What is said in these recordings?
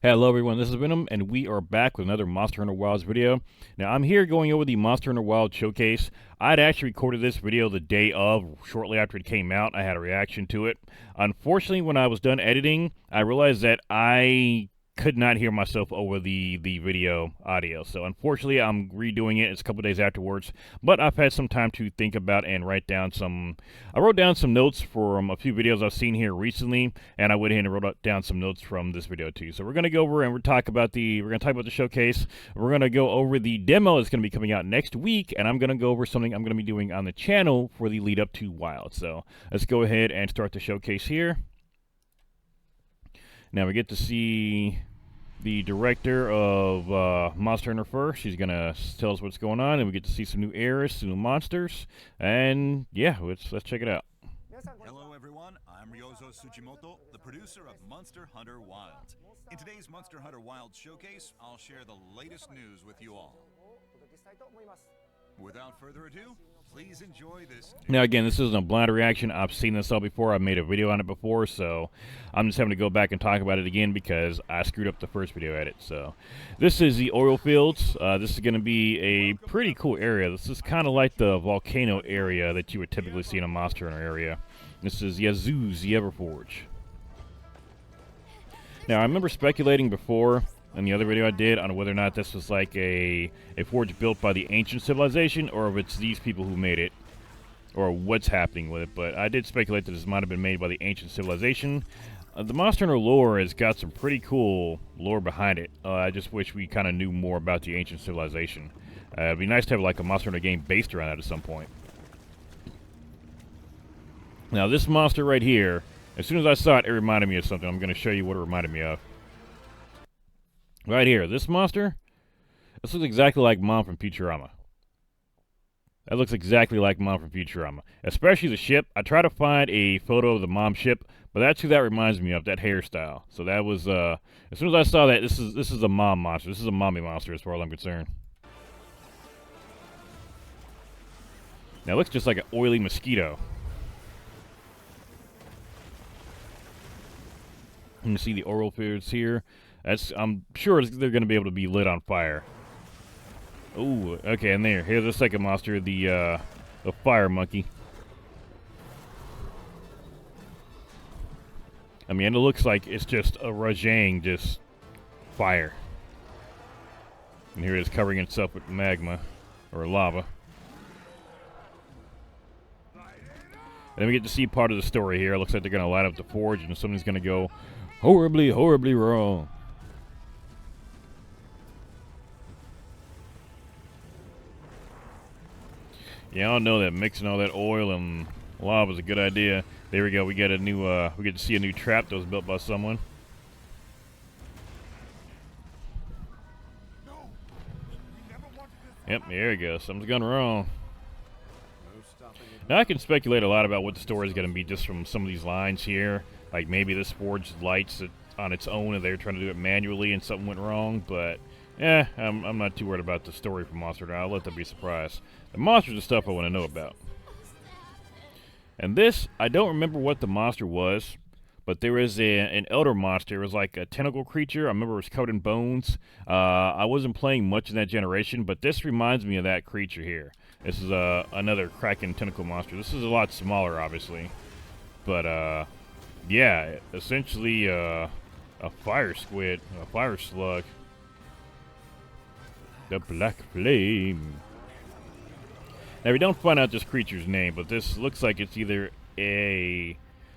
Hello everyone, this is Venom, and we are back with another Monster Hunter Wilds video. Now I'm here going over the Monster Hunter Wilds showcase. I'd actually recorded this video the day of, shortly after it came out. I had a reaction to it. Unfortunately, when I was done editing, I realized that I could not hear myself over the video audio. So unfortunately, I'm redoing it. It's a couple days afterwards, but I've had some time to think about and write down some. I wrote down some notes from a few videos I've seen here recently, and I went ahead and wrote down some notes from this video too. So we're gonna go over and we're gonna talk about the showcase. We're gonna go over the demo that's gonna be coming out next week, and I'm gonna go over something I'm gonna be doing on the channel for the lead up to Wild. So let's go ahead and start the showcase here. Now we get to see the director of Monster Hunter first. She's going to tell us what's going on, and we get to see some new areas, some new monsters, and yeah, let's check it out. Hello everyone, I'm Ryozo Tsujimoto, the producer of Monster Hunter Wilds. In today's Monster Hunter Wilds showcase, I'll share the latest news with you all. Without further ado, please enjoy this. Now again, this isn't a blind reaction. I've seen this all before. I've made a video on it before, so I'm just having to go back and talk about it again because I screwed up the first video edit. So this is the oil fields. This is going to be a pretty cool area. This is kind of like the volcano area that you would typically see in a Monster Hunter area. This is Yazuz, the Everforge. Now I remember speculating before in the other video I did on whether or not this was like a forge built by the ancient civilization, or if it's these people who made it, or what's happening with it. But I did speculate that this might have been made by the ancient civilization. The Monster Hunter lore has got some pretty cool lore behind it. I just wish we kind of knew more about the ancient civilization. It'd be nice to have like a Monster Hunter game based around that at some point. Now this monster right here, as soon as I saw it, it reminded me of something. I'm going to show you what it reminded me of. Right here, this monster, this looks exactly like Mom from Futurama. That looks exactly like Mom from Futurama. Especially the ship. I tried to find a photo of the Mom ship, but that's who that reminds me of, that hairstyle. So that was, as soon as I saw that, this is a mom monster. This is a mommy monster as far as I'm concerned. Now it looks just like an oily mosquito. You can see the oil fields here. I'm sure they're going to be able to be lit on fire. Ooh, okay, and here's the second monster, the fire monkey. I mean, it looks like it's just a Rajang, just fire. And here it is covering itself with magma, or lava. And then we get to see part of the story here. It looks like they're going to light up the forge, and something's going to go horribly, horribly wrong. Yeah, I don't know that mixing all that oil and lava is a good idea. There we go. We get a new. We get to see a new trap that was built by someone. Yep, there we go. Something's gone wrong. Now I can speculate a lot about what the story is going to be just from some of these lines here. Like maybe this forge lights it on its own, and they were trying to do it manually, and something went wrong. But yeah, I'm not too worried about the story for Monster Hunter. I'll let that be a surprise. The monsters are stuff I want to know about. And this, I don't remember what the monster was, but there is an elder monster. It was like a tentacle creature. I remember it was covered in bones. I wasn't playing much in that generation, but this reminds me of that creature here. This is another Kraken tentacle monster. This is a lot smaller, obviously. But, yeah, essentially a fire squid, a fire slug. The Black Flame. Now, we don't find out this creature's name, but this looks like it's either a...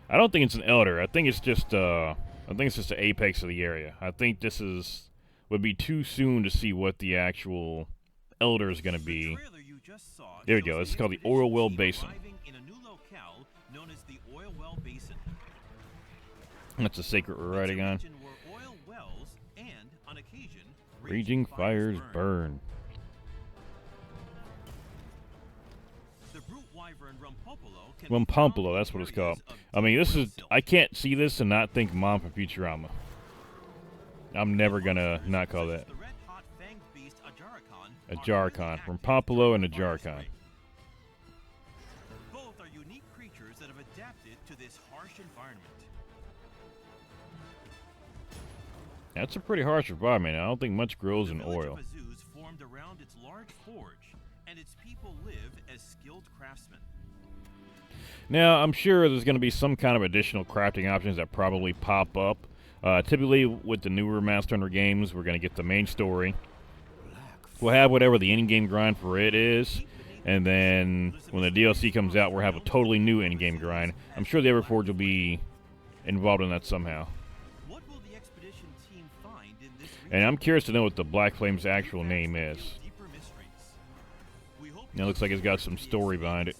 I don't think it's an elder. I think it's just the apex of the area. I think this would be too soon to see what the actual elder is going to be. There we go. It's called the Oil Well Basin. That's a sacred we're riding on. Raging fires burn. Rumpumpolo, that's what it's called. I mean, I can't see this and not think Mom from Futurama. I'm never gonna not call that. A Jarkon. Rumpumpolo and a Jarkon. Both are unique creatures that have adapted to this harsh environment. That's a pretty harsh environment. I don't think much grows The in village oil. of Azuz formed around its large forge, and its people live as skilled craftsmen. Now, I'm sure there's going to be some kind of additional crafting options that probably pop up. Typically, with the newer Monster Hunter games, we're going to get the main story. We'll have whatever the in-game grind for it is, and then when the DLC comes out, we'll have a totally new in-game grind. I'm sure the Everforge will be involved in that somehow. What will the expedition team find in this And I'm curious to know what the Black Flame's actual name is. deeper mysteries? We hope It looks like it's got some story behind it.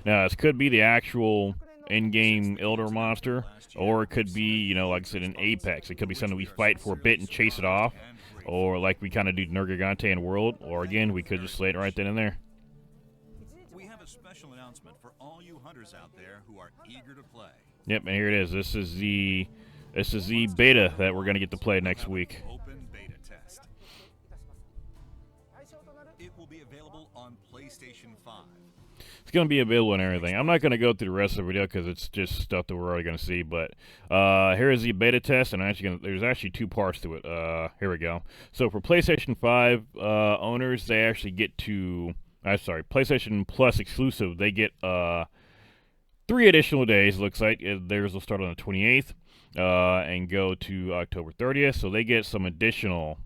Now, this could be the actual in-game Elder monster, or it could be, you know, like I said, in Apex. It could be something we fight for a bit and chase it off, or like we kind of do Nergigante in World, or again, we could just slay it right then and there. We have a special announcement for all you hunters out there who are eager to play. Yep, and here it is. This is the beta that we're going to get to play next week. Open beta test. It will be available on PlayStation 5. It's going to be available and everything. I'm not going to go through the rest of the video because it's just stuff that we're already going to see. But here is the beta test, and there's actually two parts to it. Here we go. So for PlayStation 5 owners, they actually get to... PlayStation Plus exclusive, they get 3 additional days, looks like. Theirs will start on the 28th and go to October 30th. So they get some additional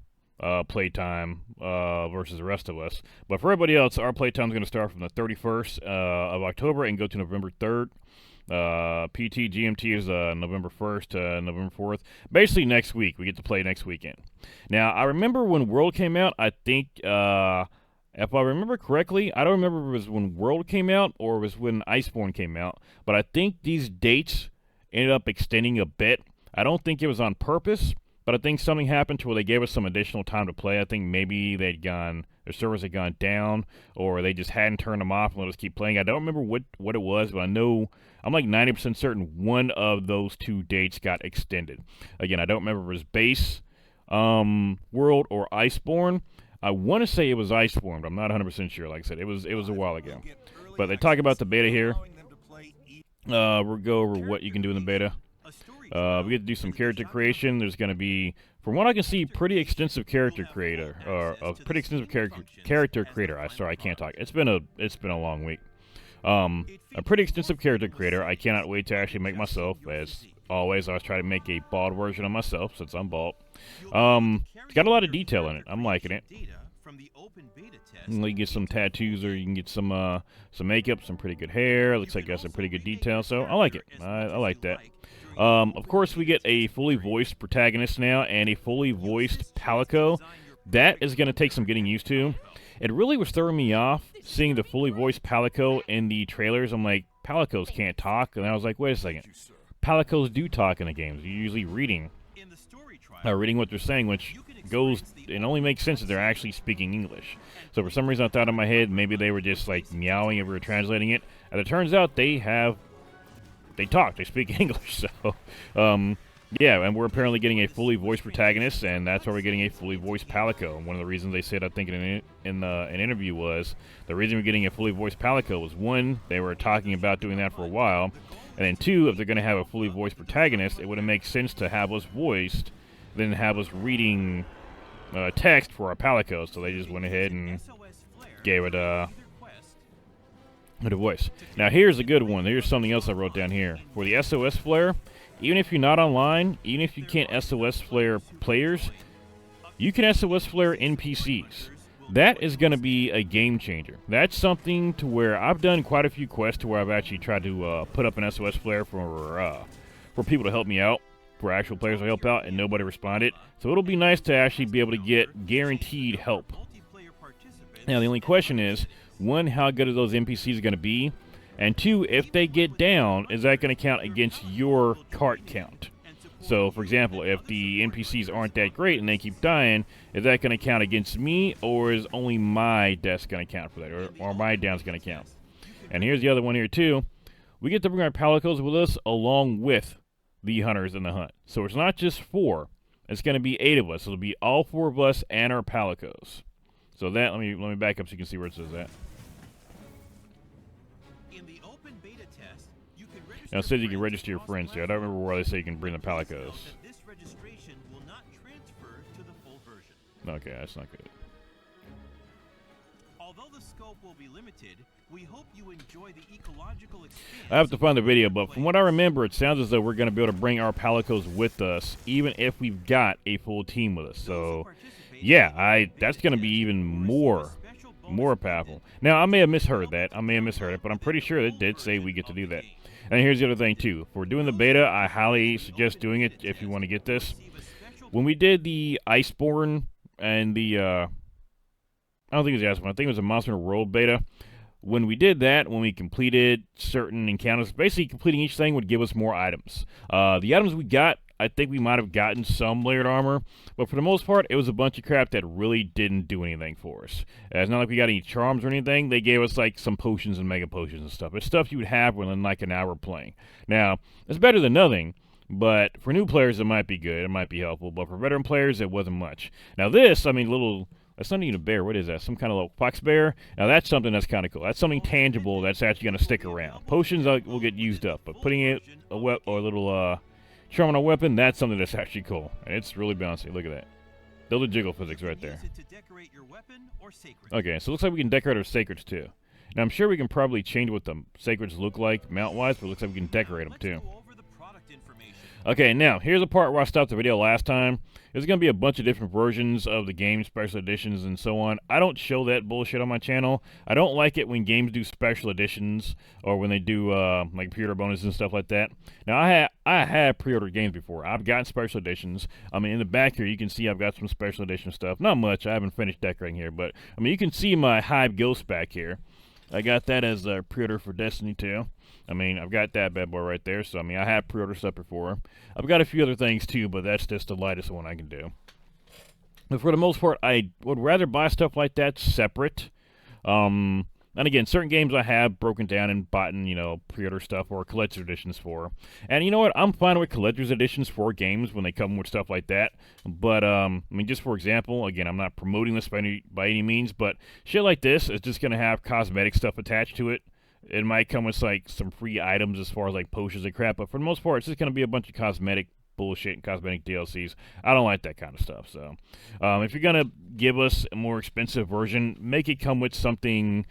playtime versus the rest of us. But for everybody else, our playtime is going to start from the 31st of October and go to November 3rd. PT GMT is November 1st to November 4th. Basically next week. We get to play next weekend. Now, I remember when World came out, I think, if I remember correctly, I don't remember if it was when World came out or it was when Iceborne came out, but I think these dates ended up extending a bit. I don't think it was on purpose, but I think something happened to where they gave us some additional time to play. I think maybe their servers had gone down, or they just hadn't turned them off and let us keep playing. I don't remember what it was, but I know I'm like 90% certain one of those 2 dates got extended. Again, I don't remember if it was base World or Iceborne. I want to say it was Iceborne, but I'm not 100% sure. Like I said, it was a while ago. But they talk about the beta here. We'll go over what you can do in the beta. We get to do some character creation. There's going to be, from what I can see, pretty extensive character creator, or a pretty extensive character creator. Sorry, I can't talk. It's been a long week. A pretty extensive character creator. I cannot wait to actually make myself. As always, I was trying to make a bald version of myself since I'm bald. It's got a lot of detail in it. I'm liking it. You can get some tattoos, or you can get some makeup, some pretty good hair. Looks like it got some pretty good detail, so I like it. I like that. Of course, we get a fully voiced protagonist now and a fully voiced Palico. That is going to take some getting used to. It really was throwing me off seeing the fully voiced Palico in the trailers. I'm like, Palicos can't talk, and I was like, wait a second. Palicos do talk in the games. You're usually reading what they're saying, which it only makes sense if they're actually speaking English. So for some reason I thought in my head maybe they were just like meowing if we were translating it, and it turns out they talk, they speak English. So yeah, and we're apparently getting a fully voiced protagonist, and that's why we're getting a fully voiced Palico. And one of the reasons they said, I think in an interview, was the reason we're getting a fully voiced Palico was, 1, they were talking about doing that for a while, and then 2, if they're going to have a fully voiced protagonist, it would make sense to have us voiced than have us reading text for our Palicos. So they just went ahead and gave it a voice. Now here's a good one. Here's something else I wrote down here. For the SOS flare, even if you're not online, even if you can't SOS flare players, you can SOS flare NPCs. That is going to be a game changer. That's something to where I've done quite a few quests to where I've actually tried to put up an SOS flare for people to help me out, for actual players to help out, and nobody responded. So it'll be nice to actually be able to get guaranteed help. Now the only question is, 1, how good are those NPCs going to be? And 2, if they get down, is that going to count against your cart count? So, for example, if the NPCs aren't that great and they keep dying, is that going to count against me, or is only my death's going to count for that, or my down's going to count? And here's the other one here, too. We get to bring our Palicos with us along with the hunters in the hunt. So it's not just 4. It's going to be 8 of us. It'll be all 4 of us and our Palicos. So that, let me back up so you can see where it says that. Now, it says you can register your friends too. I don't remember where they say you can bring the Palicos. That this registration will not transfer to the full version. Okay, that's not good. Although the scope will be limited, we hope you enjoy the ecological experience. I have to find the video, but from what I remember, it sounds as though we're going to be able to bring our Palicos with us, even if we've got a full team with us. So, yeah, that's going to be even more powerful. Now, I may have misheard that. But I'm pretty sure it did say we get to do that. And here's the other thing, too. For doing the beta, I highly suggest doing it if you want to get this. When we did the Iceborne and the, I don't think it was the Iceborne, I think it was a Monster Hunter World beta. When we did that, when we completed certain encounters, basically completing each thing would give us more items. The items we got, I think we might have gotten some layered armor, but for the most part, it was a bunch of crap that really didn't do anything for us. It's not like we got any charms or anything. They gave us like some potions and mega potions and stuff. It's stuff you would have within like an hour playing. Now, it's better than nothing, but for new players, it might be good. It might be helpful, but for veteran players, it wasn't much. Now this, I mean, that's not even a bear. What is that? Some kind of little fox bear? Now, that's something that's kind of cool. That's something tangible that's actually going to stick around. Potions will get used up, but putting it a little charm on a weapon, that's something that's actually cool. And it's really bouncy. Look at that. Those are jiggle physics right there. Okay, so it looks like we can decorate our sacreds, too. Now, I'm sure we can probably change what the sacreds look like mount-wise, but it looks like we can decorate them, too. Okay, now, here's the part where I stopped the video last time. There's going to be a bunch of different versions of the game, special editions, and so on. I don't show that bullshit on my channel. I don't like it when games do special editions, or when they do, like, pre-order bonuses and stuff like that. Now, I have pre-ordered games before. I've gotten special editions. I mean, in the back here, you can see I've got some special edition stuff. Not much. I haven't finished decorating here, but, I mean, you can see my Hive Ghost back here. I got that as a pre-order for Destiny 2. I mean, I've got that bad boy right there, so, I mean, I have pre-order stuff before. I've got a few other things, too, but that's just the lightest one I can do. But for the most part, I would rather buy stuff like that separate. And again, certain games I have broken down and bought, pre-order stuff or collector's editions for. And you know what? I'm fine with collector's editions for games when they come with stuff like that. But, I mean, just for example, again, I'm not promoting this by any means, but shit like this is just going to have cosmetic stuff attached to it. It might come with, like, some free items as far as, like, potions and crap, but for the most part, it's just going to be a bunch of cosmetic bullshit and cosmetic DLCs. I don't like that kind of stuff, so. If you're going to give us a more expensive version, make it come with something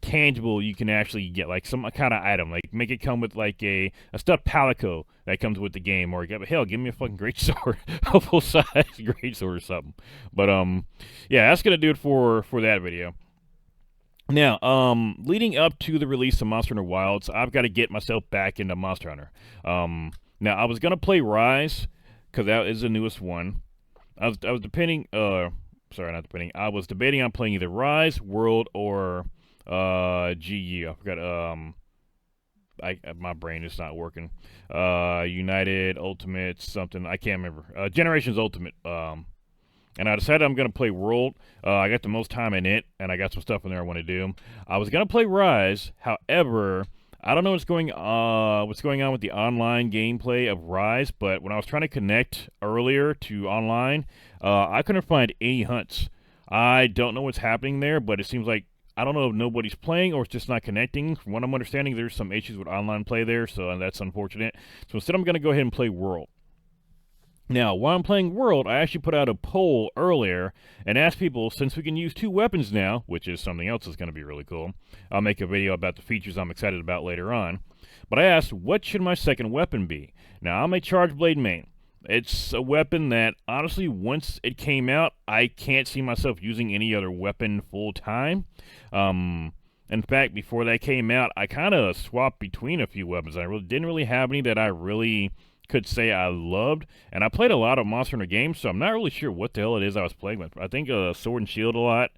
tangible you can actually get, like some kind of item. Like, make it come with, like, a stuffed Palico that comes with the game, or, hell, give me a fucking great sword, a full-size great sword or something. But, yeah, that's going to do it for that video. Now, leading up to the release of Monster Hunter Wilds, I've got to get myself back into Monster Hunter. Now, I was going to play Rise, because that is the newest one. I was debating on playing either Rise, World, or GU. I forgot, my brain is not working. United, Ultimate, something, I can't remember. Generations Ultimate, and I decided I'm going to play World. I got the most time in it, and I got some stuff in there I want to do. I was going to play Rise, however, I don't know what's going on with the online gameplay of Rise, but when I was trying to connect earlier to online, I couldn't find any hunts. I don't know what's happening there, but it seems like, I don't know if nobody's playing or it's just not connecting. From what I'm understanding, there's some issues with online play there, so that's unfortunate. So instead, I'm going to go ahead and play World. Now, while I'm playing World, I actually put out a poll earlier and asked people, since we can use 2 weapons now, which is something else that's going to be really cool, I'll make a video about the features I'm excited about later on, but I asked, what should my second weapon be? Now, I'm a Charge Blade main. It's a weapon that, honestly, once it came out, I can't see myself using any other weapon full-time. In fact, before that came out, I kind of swapped between a few weapons. I didn't really have any that I really could say I loved, and I played a lot of Monster Hunter games, so I'm not really sure what the hell it is I was playing with. I think Sword and Shield a lot,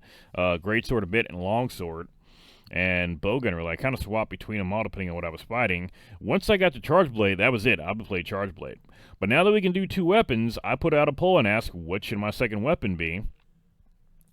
Great Sword a bit, and Long Sword, and Bowgun really. I kind of swapped between them all depending on what I was fighting. Once I got to Charge Blade, that was it. I would play Charge Blade. But now that we can do 2 weapons, I put out a poll and asked, what should my second weapon be?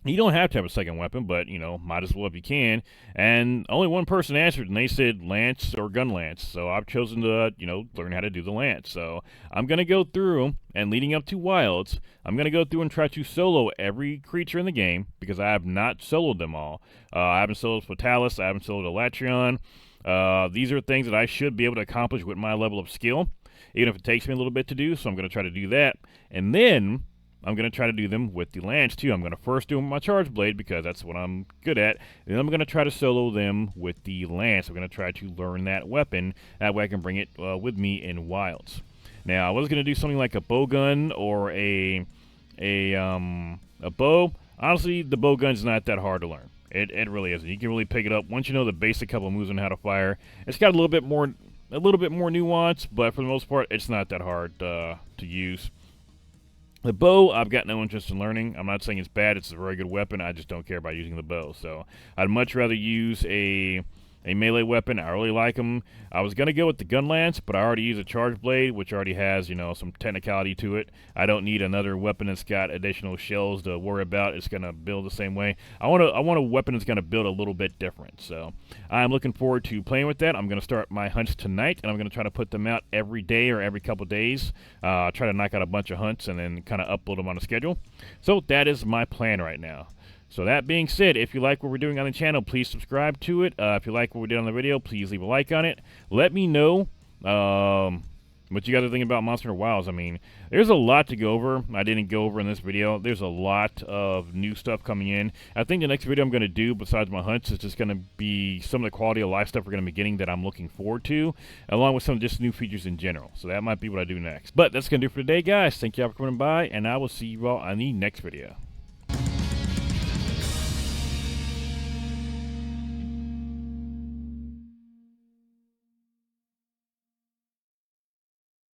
You don't have to have a second weapon, but, might as well if you can. And only one person answered, and they said Lance or Gun Lance. So I've chosen to, learn how to do the Lance. So I'm going to go through, and leading up to Wilds, I'm going to go through and try to solo every creature in the game, because I have not soloed them all. I haven't soloed Fatalis, I haven't soloed Elatrion. These are things that I should be able to accomplish with my level of skill, even if it takes me a little bit to do, so I'm going to try to do that. And then I'm going to try to do them with the lance too. I'm going to first do them with my charge blade because that's what I'm good at. And then I'm going to try to solo them with the lance. I'm going to try to learn that weapon. That way I can bring it with me in wilds. Now, I was going to do something like a bow gun or a bow. Honestly, the bow gun's not that hard to learn. It really isn't. You can really pick it up once you know the basic couple of moves on how to fire. It's got a little bit more nuance, but for the most part, it's not that hard to use. The bow, I've got no interest in learning. I'm not saying it's bad. It's a very good weapon. I just don't care about using the bow. So I'd much rather use a melee weapon. I really like them. I was going to go with the gun lance, but I already use a charge blade, which already has, some technicality to it. I don't need another weapon that's got additional shells to worry about. It's going to build the same way. I want a weapon that's going to build a little bit different. So I'm looking forward to playing with that. I'm going to start my hunts tonight, and I'm going to try to put them out every day or every couple days. Try to knock out a bunch of hunts and then kind of upload them on a schedule. So that is my plan right now. So that being said, if you like what we're doing on the channel, please subscribe to it. If you like what we did on the video, please leave a like on it. Let me know what you guys are thinking about Monster Hunter Wilds. I mean, there's a lot to go over. I didn't go over in this video. There's a lot of new stuff coming in. I think the next video I'm going to do, besides my hunts, is just going to be some of the quality of life stuff we're going to be getting that I'm looking forward to, along with some just new features in general. So that might be what I do next. But that's going to do for today, guys. Thank you all for coming by, and I will see you all on the next video.